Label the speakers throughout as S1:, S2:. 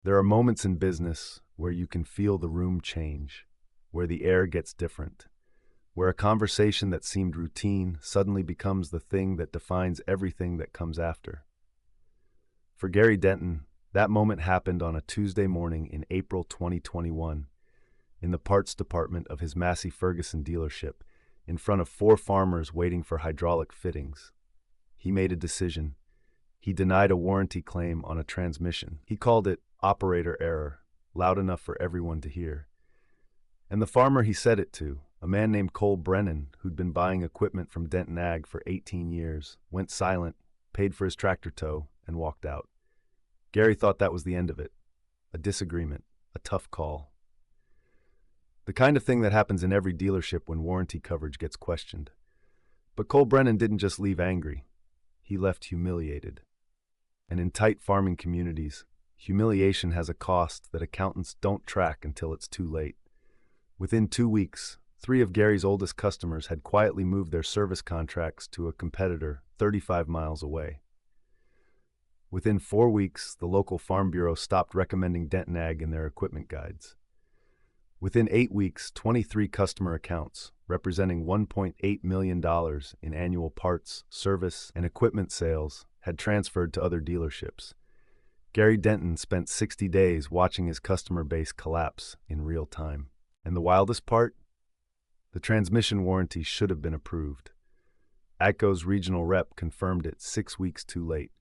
S1: There are moments in business where you can feel the room change, where the air gets different, where a conversation that seemed routine suddenly becomes the thing that defines everything that comes after. For Gary Denton, that moment happened on a Tuesday morning in April 2021 in the parts department of his Massey Ferguson dealership, in front of 4 farmers waiting for hydraulic fittings. He made a decision. He denied a warranty claim on a transmission. He called it operator error, loud enough for everyone to hear. And the farmer he said it to, a man named Claim.And, who'd been buying equipment from Denton Ag for 18 years, went silent, paid for his tractor tow, and walked out. Gary thought that was the end of it. A disagreement, a tough call. The kind of thing that happens in every dealership when warranty coverage gets questioned. But Claim.And didn't just leave angry. He left humiliated. And in tight farming communities, humiliation has a cost that accountants don't track until it's too late. Within 2 weeks, 3 of Gary's oldest customers had quietly moved their service contracts to a competitor 35 miles away. Within 4 weeks, the local farm bureau stopped recommending Denton Ag in their equipment guides. Within 8 weeks, 23 customer accounts, representing $1.8 million in annual parts, service, and equipment sales, had transferred to other dealerships. Gary Denton spent 60 days watching his customer base collapse in real time. And the wildest part? The transmission warranty should have been approved. AGCO's regional rep confirmed it 6 weeks too late.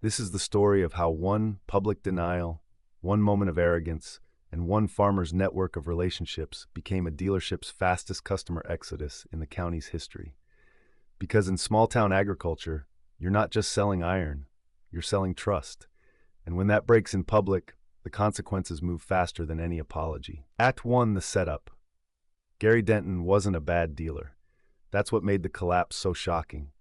S1: This is the story of how one public denial, one moment of arrogance, and one farmer's network of relationships became a dealership's fastest customer exodus in the county's history. Because in small-town agriculture, you're not just selling iron, you're selling trust. And when that breaks in public, the consequences move faster than any apology. Act 1, the setup. Gary Denton wasn't a bad dealer. That's what made the collapse so shocking.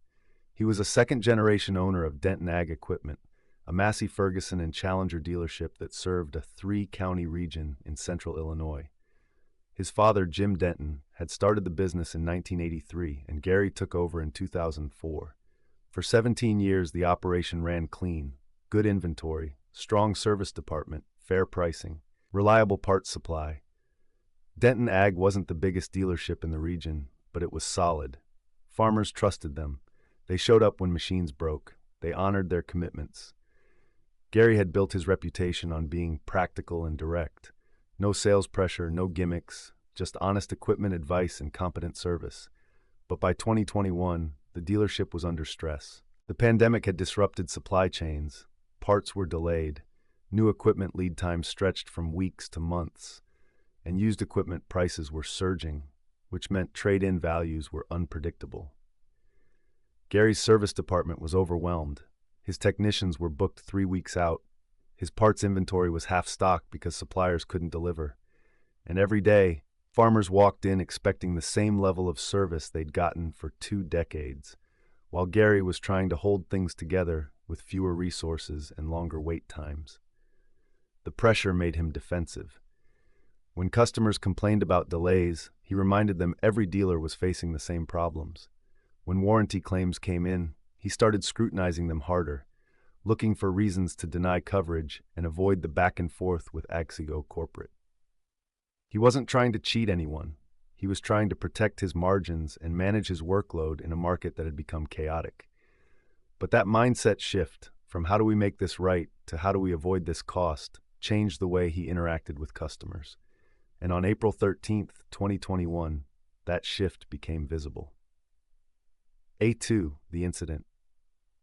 S1: He was a second-generation owner of Denton Ag Equipment, a Massey Ferguson and Challenger dealership that served a 3-county region in central Illinois. His father, Jim Denton, had started the business in 1983, and Gary took over in 2004. For 17 years, the operation ran clean, good inventory, strong service department, fair pricing, reliable parts supply. Denton Ag wasn't the biggest dealership in the region, but it was solid. Farmers trusted them. They showed up when machines broke. They honored their commitments. Gary had built his reputation on being practical and direct. No sales pressure, no gimmicks, just honest equipment advice and competent service. But by 2021, the dealership was under stress. The pandemic had disrupted supply chains. Parts were delayed. New equipment lead times stretched from weeks to months. And used equipment prices were surging, which meant trade-in values were unpredictable. Gary's service department was overwhelmed. His technicians were booked 3 weeks out. His parts inventory was half stocked because suppliers couldn't deliver. And every day, farmers walked in expecting the same level of service they'd gotten for 2 decades, while Gary was trying to hold things together with fewer resources and longer wait times. The pressure made him defensive. When customers complained about delays, he reminded them every dealer was facing the same problems. When warranty claims came in, he started scrutinizing them harder, looking for reasons to deny coverage and avoid the back and forth with AGCO corporate. He wasn't trying to cheat anyone. He was trying to protect his margins and manage his workload in a market that had become chaotic. But that mindset shift, from how do we make this right to how do we avoid this cost, changed the way he interacted with customers. And on April 13th, 2021, that shift became visible. A2, the incident.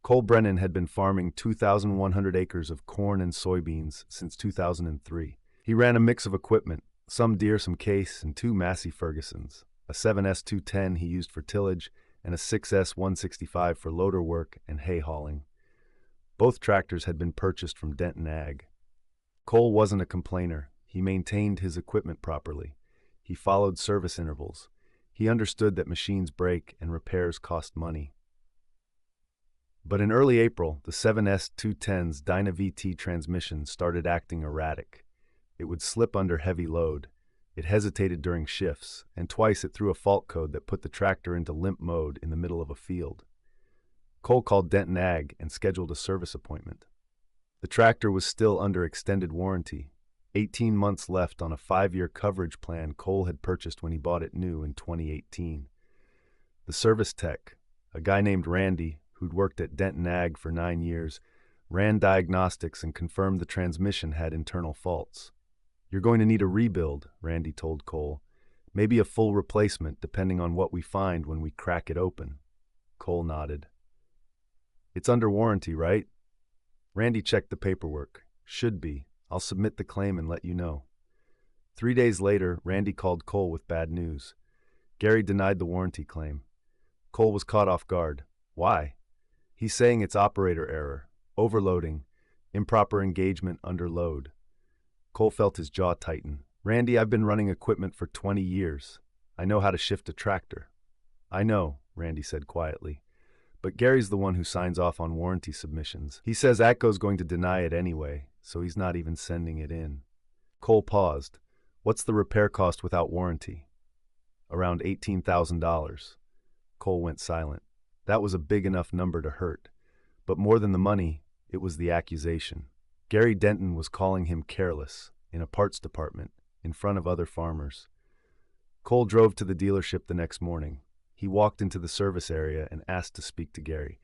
S1: Claim.And had been farming 2,100 acres of corn and soybeans since 2003. He ran a mix of equipment, some Deere, some Case, and 2 Massey Fergusons, a 7S 210 he used for tillage and a 6S 165 for loader work and hay hauling. Both tractors had been purchased from Denton Ag. Cole wasn't a complainer. He maintained his equipment properly. He followed service intervals. He understood that machines break and repairs cost money. But in early April, the 7S 210's Dyna VT transmission started acting erratic. It would slip under heavy load. It hesitated during shifts, and twice it threw a fault code that put the tractor into limp mode in the middle of a field. Cole called Denton Ag and scheduled a service appointment. The tractor was still under extended warranty. 18 months left on a 5-year coverage plan Cole had purchased when he bought it new in 2018. The service tech, a guy named Randy, who'd worked at Denton for 9 years, ran diagnostics and confirmed the transmission had internal faults. "You're going to need a rebuild," Randy told Cole. "Maybe a full replacement, depending on what we find when we crack it open." Cole nodded. "It's under warranty, right?" Randy checked the paperwork. "Should be. I'll submit the claim and let you know." 3 days later, Randy called Cole with bad news. Gary denied the warranty claim. Cole was caught off guard. "Why?" "He's saying it's operator error, overloading, improper engagement under load." Cole felt his jaw tighten. "Randy, I've been running equipment for 20 years. I know how to shift a tractor." "I know," Randy said quietly. "But Gary's the one who signs off on warranty submissions. He says ATCO's going to deny it anyway, so he's not even sending it in." Cole paused. "What's the repair cost without warranty?" "Around $18,000. Cole went silent. That was a big enough number to hurt. But more than the money, it was the accusation. Gary Denton was calling him careless, in a parts department, in front of other farmers. Cole drove to the dealership the next morning. He walked into the service area and asked to speak to Gary.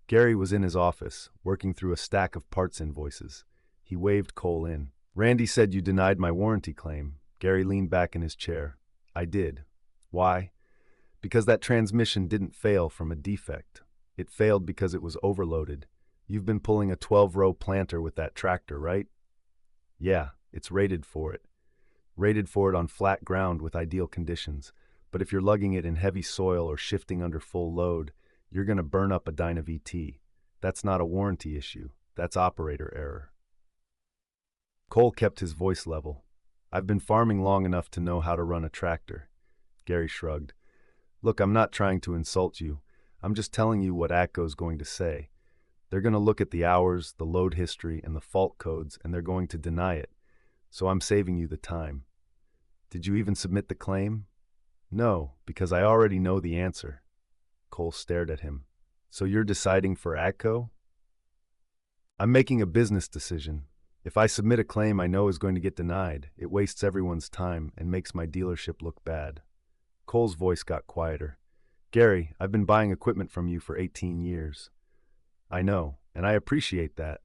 S1: Gary was in his office, working through a stack of parts invoices. He waved Cole in. "Randy said you denied my warranty claim." Gary leaned back in his chair. "I did." "Why?" "Because that transmission didn't fail from a defect. It failed because it was overloaded. You've been pulling a 12-row planter with that tractor, right?" "Yeah, it's rated for it. Rated for it on flat ground with ideal conditions. But if you're lugging it in heavy soil or shifting under full load, you're going to burn up a Dyna VT. That's not a warranty issue. That's operator error." Cole kept his voice level. "I've been farming long enough to know how to run a tractor." Gary shrugged. "Look, I'm not trying to insult you. I'm just telling you what ATCO's going to say. They're going to look at the hours, the load history, and the fault codes, and they're going to deny it. So I'm saving you the time." "Did you even submit the claim?" "No, because I already know the answer." Cole stared at him. "So you're deciding for ATCO?" "I'm making a business decision. If I submit a claim I know is going to get denied, it wastes everyone's time and makes my dealership look bad." Cole's voice got quieter. "Gary, I've been buying equipment from you for 18 years. I know, and I appreciate that.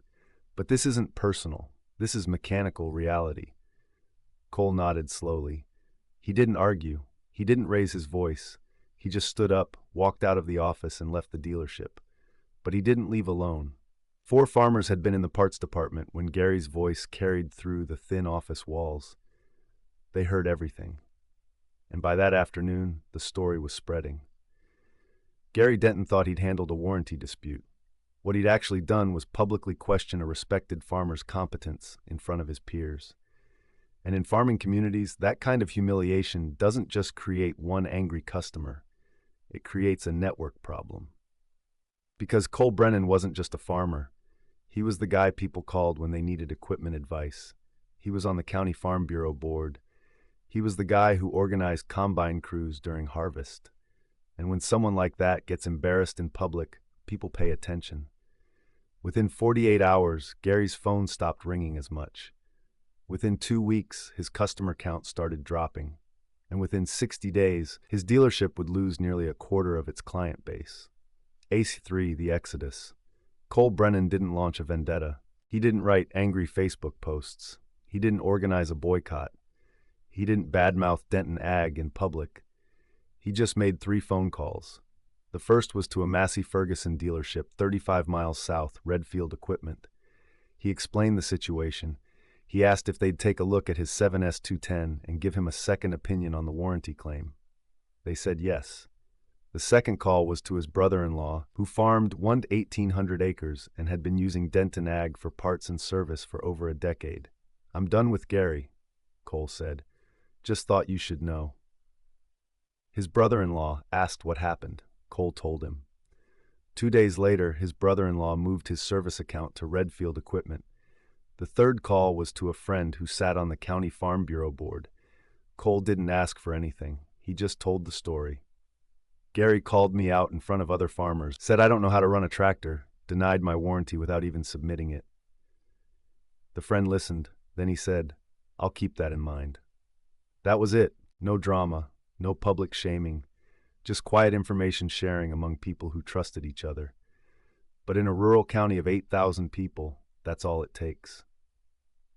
S1: But this isn't personal. This is mechanical reality." Cole nodded slowly. He didn't argue. He didn't raise his voice. He just stood up, walked out of the office, and left the dealership. But he didn't leave alone. 4 farmers had been in the parts department when Gary's voice carried through the thin office walls. They heard everything. And by that afternoon, the story was spreading. Gary Denton thought he'd handled a warranty dispute. What he'd actually done was publicly question a respected farmer's competence in front of his peers. And in farming communities, that kind of humiliation doesn't just create one angry customer. It creates a network problem. Because Cole Brennan wasn't just a farmer. He was the guy people called when they needed equipment advice. He was on the County Farm Bureau board. He was the guy who organized combine crews during harvest. And when someone like that gets embarrassed in public, people pay attention. Within 48 hours, Gary's phone stopped ringing as much. Within 2 weeks, his customer count started dropping. And within 60 days, his dealership would lose nearly a quarter of its client base. ACE 3, the Exodus. Cole Brennan didn't launch a vendetta. He didn't write angry Facebook posts. He didn't organize a boycott. He didn't badmouth Denton Ag in public. He just made 3 phone calls. The first was to a Massey Ferguson dealership 35 miles south, Redfield Equipment. He explained the situation. He asked if they'd take a look at his 7S210 and give him a second opinion on the warranty claim. They said yes. The second call was to his brother-in-law, who farmed 1,800 acres and had been using Denton Ag for parts and service for over a decade. "I'm done with Gary," Cole said. "Just thought you should know." His brother-in-law asked what happened. Cole told him. 2 days later, his brother-in-law moved his service account to Redfield Equipment. The third call was to a friend who sat on the County Farm Bureau board. Cole didn't ask for anything. He just told the story. "Gary called me out in front of other farmers, said I don't know how to run a tractor, denied my warranty without even submitting it." The friend listened, then he said, "I'll keep that in mind." That was it. No drama, no public shaming, just quiet information sharing among people who trusted each other. But in a rural county of 8,000 people, that's all it takes.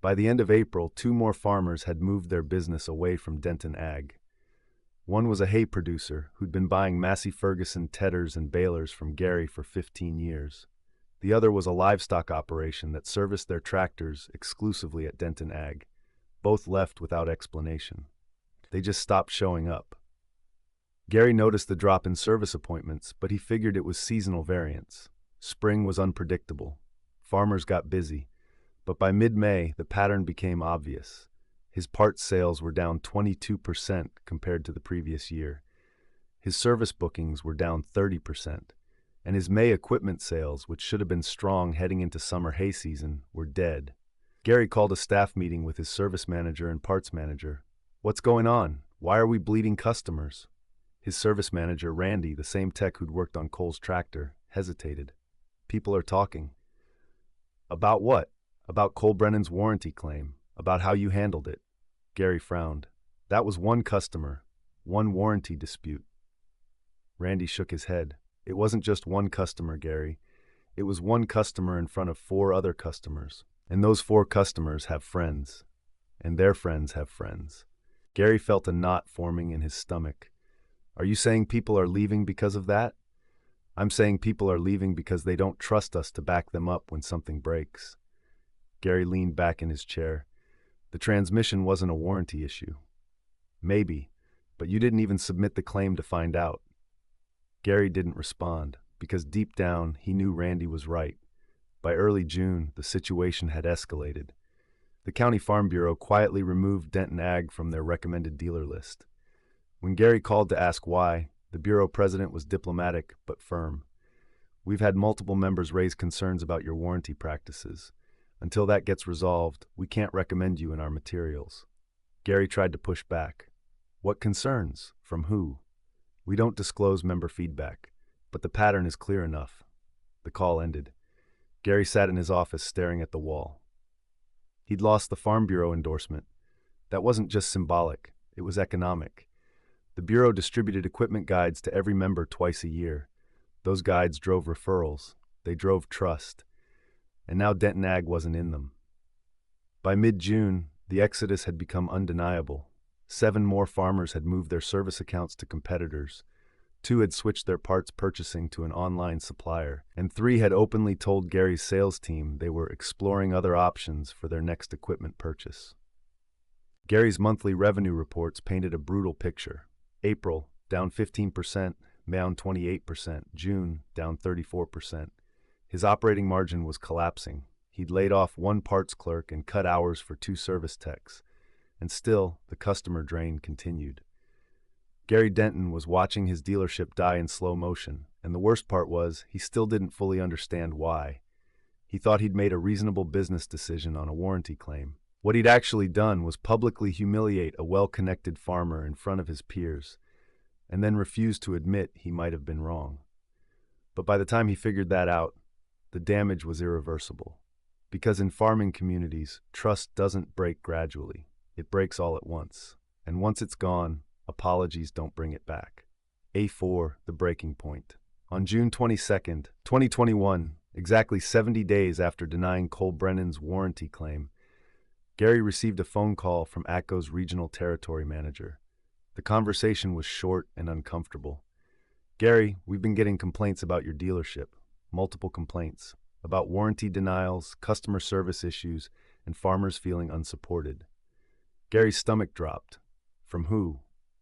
S1: By the end of April, 2 more farmers had moved their business away from Denton Ag. One was a hay producer who'd been buying Massey Ferguson tedders and balers from Gary for 15 years. The other was a livestock operation that serviced their tractors exclusively at Denton Ag. Both left without explanation. They just stopped showing up. Gary noticed the drop in service appointments, but he figured it was seasonal variance. Spring was unpredictable. Farmers got busy. But by mid-May, the pattern became obvious. His parts sales were down 22% compared to the previous year. His service bookings were down 30%. And his May equipment sales, which should have been strong heading into summer hay season, were dead. Gary called a staff meeting with his service manager and parts manager. "What's going on? Why are we bleeding customers?" His service manager, Randy, the same tech who'd worked on Cole's tractor, hesitated. "People are talking." "About what?" "About Cole Brennan's warranty claim, about how you handled it." Gary frowned. "That was one customer, one warranty dispute." Randy shook his head. "It wasn't just one customer, Gary. It was one customer in front of 4 other customers. And those 4 customers have friends. And their friends have friends." Gary felt a knot forming in his stomach. "Are you saying people are leaving because of that?" "I'm saying people are leaving because they don't trust us to back them up when something breaks." Gary leaned back in his chair. "The transmission wasn't a warranty issue." "Maybe, but you didn't even submit the claim to find out." Gary didn't respond, because deep down he knew Randy was right. By early June, the situation had escalated. The County Farm Bureau quietly removed Denton Ag from their recommended dealer list. When Gary called to ask why, the Bureau president was diplomatic but firm. "We've had multiple members raise concerns about your warranty practices. Until that gets resolved, we can't recommend you in our materials." Gary tried to push back. "What concerns? From who?" "We don't disclose member feedback, but the pattern is clear enough." The call ended. Gary sat in his office staring at the wall. He'd lost the Farm Bureau endorsement. That wasn't just symbolic, it was economic. The Bureau distributed equipment guides to every member twice a year. Those guides drove referrals. They drove trust. And now Denton Ag wasn't in them. By mid-June, the exodus had become undeniable. 7 more farmers had moved their service accounts to competitors. 2 had switched their parts purchasing to an online supplier. And 3 had openly told Gary's sales team they were exploring other options for their next equipment purchase. Gary's monthly revenue reports painted a brutal picture. April, down 15%, down 28%, June, down 34%. His operating margin was collapsing. He'd laid off 1 parts clerk and cut hours for 2 service techs. And still, the customer drain continued. Gary Denton was watching his dealership die in slow motion, and the worst part was, he still didn't fully understand why. He thought he'd made a reasonable business decision on a warranty claim. What he'd actually done was publicly humiliate a well-connected farmer in front of his peers, and then refuse to admit he might have been wrong. But by the time he figured that out, the damage was irreversible. Because in farming communities, trust doesn't break gradually. It breaks all at once. And once it's gone, apologies don't bring it back. A4, the breaking point. On June 22nd, 2021, exactly 70 days after denying Cole Brennan's warranty claim, Gary received a phone call from ATCO's regional territory manager. The conversation was short and uncomfortable. "Gary, we've been getting complaints about your dealership. Multiple complaints. About warranty denials, customer service issues, and farmers feeling unsupported." Gary's stomach dropped. "From who?"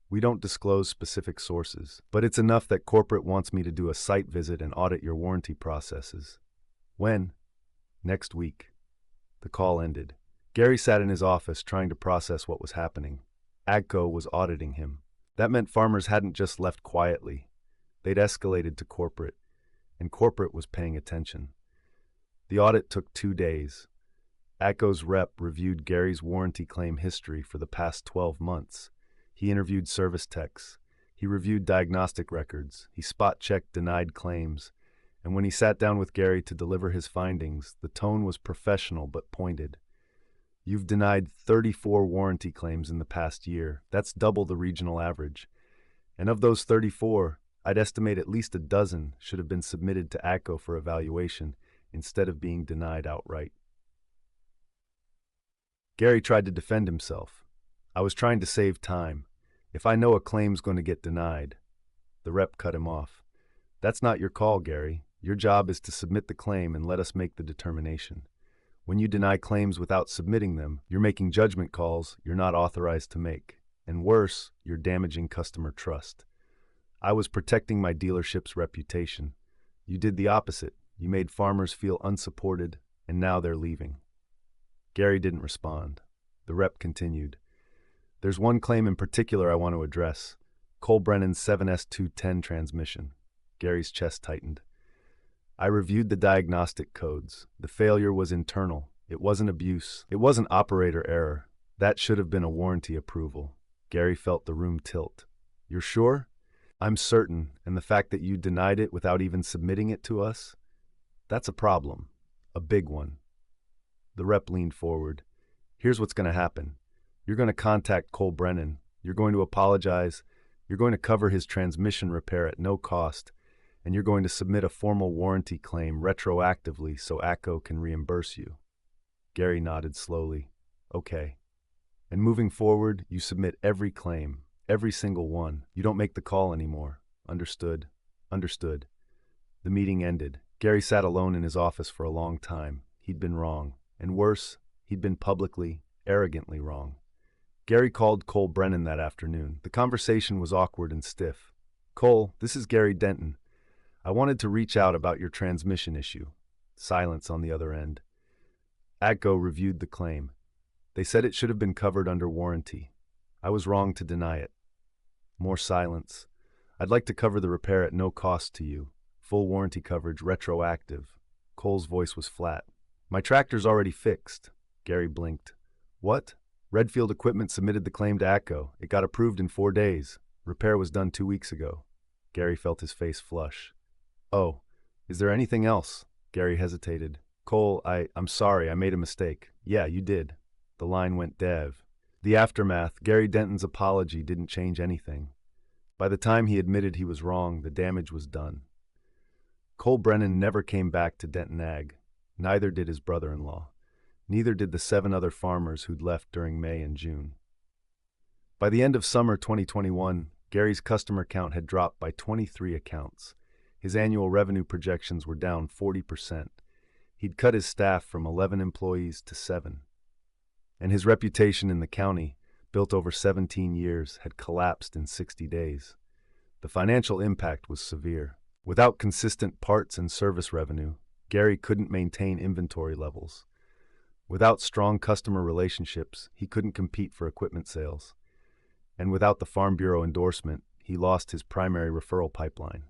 S1: "We don't disclose specific sources, but it's enough that corporate wants me to do a site visit and audit your warranty processes." "When?" "Next week." The call ended. Gary sat in his office trying to process what was happening. AGCO was auditing him. That meant farmers hadn't just left quietly. They'd escalated to corporate, and corporate was paying attention. The audit took 2 days. AGCO's rep reviewed Gary's warranty claim history for the past 12 months. He interviewed service techs. He reviewed diagnostic records. He spot-checked denied claims. And when he sat down with Gary to deliver his findings, the tone was professional but pointed. You've denied 34 warranty claims in the past year. That's double the regional average. And of those 34, I'd estimate at least a dozen should have been submitted to ACO for evaluation instead of being denied outright. Gary tried to defend himself. I was trying to save time. If I know a claim's going to get denied. The rep cut him off. That's not your call, Gary. Your job is to submit the claim and let us make the determination. When you deny claims without submitting them, you're making judgment calls you're not authorized to make. And worse, you're damaging customer trust. I was protecting my dealership's reputation. You did the opposite. You made farmers feel unsupported, and now they're leaving. Gary didn't respond. The rep continued. There's one claim in particular I want to address. Claim.And 7S210 transmission. Gary's chest tightened. I reviewed the diagnostic codes. The failure was internal. It wasn't abuse. It wasn't operator error. That should have been a warranty approval. Gary felt the room tilt. You're sure? I'm certain, and the fact that you denied it without even submitting it to us? That's a problem. A big one. The rep leaned forward. Here's what's going to happen. You're going to contact Claim.And. You're going to apologize. You're going to cover his transmission repair at no cost. And you're going to submit a formal warranty claim retroactively so ACO can reimburse you. Gary nodded slowly. Okay. And moving forward, you submit every claim, every single one. You don't make the call anymore. Understood? Understood. The meeting ended. Gary sat alone in his office for a long time. He'd been wrong. And worse, he'd been publicly, arrogantly wrong. Gary called Claim.And that afternoon. The conversation was awkward and stiff. Cole, this is Gary Denton. I wanted to reach out about your transmission issue. Silence on the other end. ACO reviewed the claim. They said it should have been covered under warranty. I was wrong to deny it. More silence. I'd like to cover the repair at no cost to you. Full warranty coverage, retroactive. Cole's voice was flat. My tractor's already fixed. Gary blinked. What? Redfield Equipment submitted the claim to ACO. It got approved in 4 days. Repair was done 2 weeks ago. Gary felt his face flush. Oh, is there anything else? Gary hesitated. Cole, I'm sorry, I made a mistake. Yeah, you did. The line went dead. The aftermath, Gary Denton's apology didn't change anything. By the time he admitted he was wrong, the damage was done. Claim.And never came back to Denton Ag. Neither did his brother-in-law. Neither did the 7 other farmers who'd left during May and June. By the end of summer 2021, Gary's customer count had dropped by 23 accounts. His annual revenue projections were down 40%. He'd cut his staff from 11 employees to 7. And his reputation in the county, built over 17 years, had collapsed in 60 days. The financial impact was severe. Without consistent parts and service revenue, Gary couldn't maintain inventory levels. Without strong customer relationships, he couldn't compete for equipment sales. And without the Farm Bureau endorsement, he lost his primary referral pipeline.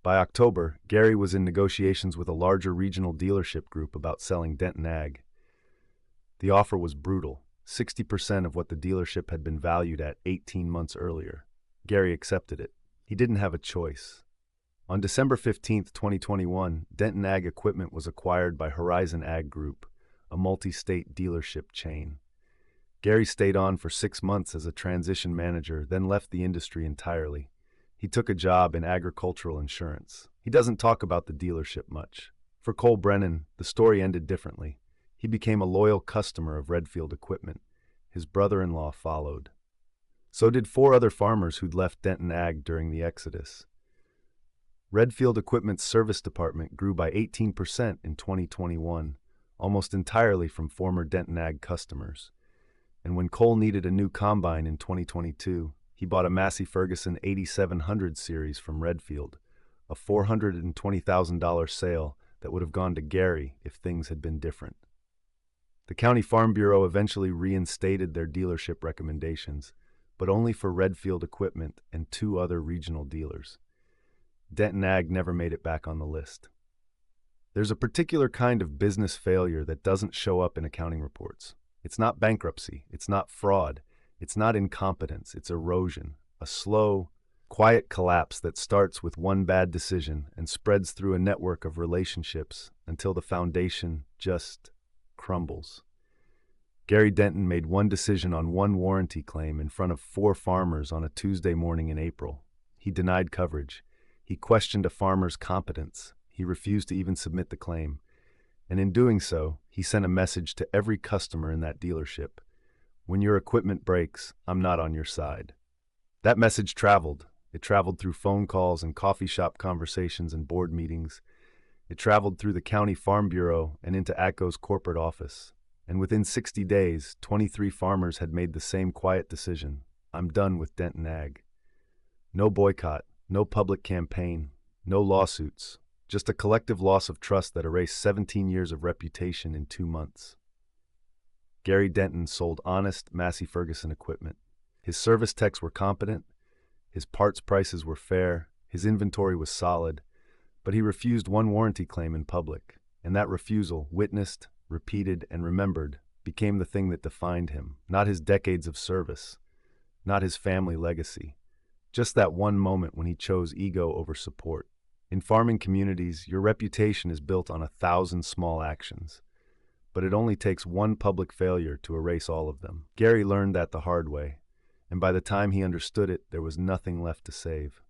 S1: By October, Gary was in negotiations with a larger regional dealership group about selling Denton Ag. The offer was brutal, 60% of what the dealership had been valued at 18 months earlier. Gary accepted it. He didn't have a choice. On December 15, 2021, Denton Ag Equipment was acquired by Horizon Ag Group, a multi-state dealership chain. Gary stayed on for 6 months as a transition manager, then left the industry entirely. He took a job in agricultural insurance. He doesn't talk about the dealership much. For Claim.And, the story ended differently. He became a loyal customer of Redfield Equipment. His brother-in-law followed. So did 4 other farmers who'd left Denton Ag during the exodus. Redfield Equipment's service department grew by 18% in 2021, almost entirely from former Denton Ag customers. And when Cole needed a new combine in 2022, he bought a Massey Ferguson 8700 series from Redfield, a $420,000 sale that would have gone to Gary if things had been different. The County Farm Bureau eventually reinstated their dealership recommendations, but only for Redfield Equipment and 2 other regional dealers. Denton Ag never made it back on the list. There's a particular kind of business failure that doesn't show up in accounting reports. It's not bankruptcy, it's not fraud, it's not incompetence, it's erosion, a slow, quiet collapse that starts with one bad decision and spreads through a network of relationships until the foundation just crumbles. Gary Denton made one decision on one warranty claim in front of 4 farmers on a Tuesday morning in April. He denied coverage. He questioned a farmer's competence. He refused to even submit the claim. And in doing so, he sent a message to every customer in that dealership. When your equipment breaks, I'm not on your side. That message traveled. It traveled through phone calls and coffee shop conversations and board meetings. It traveled through the county farm bureau and into ATCO's corporate office. And within 60 days, 23 farmers had made the same quiet decision. I'm done with Denton Ag. No boycott, no public campaign, no lawsuits, just a collective loss of trust that erased 17 years of reputation in 2 months. Gary Denton sold honest Massey Ferguson equipment. His service techs were competent, his parts prices were fair, his inventory was solid, but he refused one warranty claim in public, and that refusal, witnessed, repeated, and remembered, became the thing that defined him, not his decades of service, not his family legacy, just that one moment when he chose ego over support. In farming communities, your reputation is built on 1,000 small actions, but it only takes one public failure to erase all of them. Gary learned that the hard way, and by the time he understood it, there was nothing left to save.